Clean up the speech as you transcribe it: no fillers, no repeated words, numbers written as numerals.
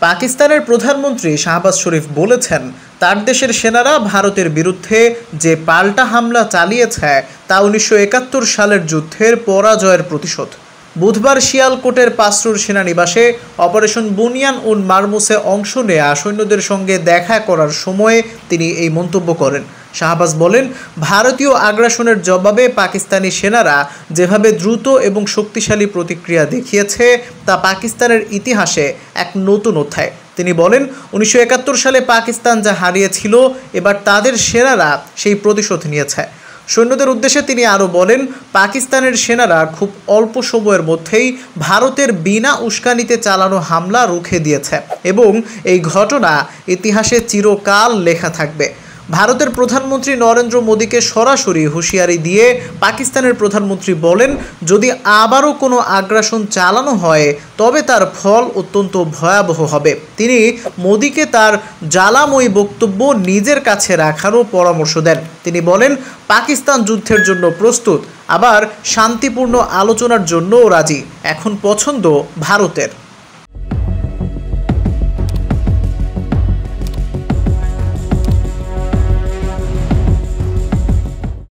পাকিস্তানের প্রধানমন্ত্রী শাহবাজ শরীফ বলেছেন, তার দেশের সেনারা ভারতের বিরুদ্ধে যে পাল্টা হামলা চালিয়েছে তা 1971 সালের যুদ্ধের পরাজয়ের প্রতিশোধ। বুধবার শিয়ালকোটের পাসরুর সেনানিবাসে অপারেশন বুনিয়ান উন মারমুসে অংশ নেয়া সৈন্যদের সঙ্গে দেখা করার সময়ে তিনি এই মন্তব্য করেন। শাহবাজ বলেন, ভারতীয় আগ্রাসনের জবাবে পাকিস্তানি সেনারা যেভাবে দ্রুত এবং শক্তিশালী প্রতিক্রিয়া দেখিয়েছে তা পাকিস্তানের ইতিহাসে এক নতুন অধ্যায়। তিনি বলেন, 1971 সালে পাকিস্তান যা হারিয়েছিল এবার তাদের সেনারা সেই প্রতিশোধ নিয়েছে। সৈন্যদের উদ্দেশ্যে তিনি আরও বলেন, পাকিস্তানের সেনারা খুব অল্প সময়ের মধ্যেই ভারতের বিনা উস্কানিতে চালানো হামলা রুখে দিয়েছে এবং এই ঘটনা ইতিহাসে চিরকাল লেখা থাকবে। ভারতের প্রধানমন্ত্রী নরেন্দ্র মোদীকে সরাসরি হুঁশিয়ারি দিয়ে পাকিস্তানের প্রধানমন্ত্রী বলেন, যদি আবারও কোনো আগ্রাসন চালানো হয় তবে তার ফল অত্যন্ত ভয়াবহ হবে। তিনি মোদীকে তার জ্বালাময়ী বক্তব্য নিজের কাছে রাখারও পরামর্শ দেন। তিনি বলেন, পাকিস্তান যুদ্ধের জন্য প্রস্তুত, আবার শান্তিপূর্ণ আলোচনার জন্যও রাজি। এখন পছন্দ ভারতের।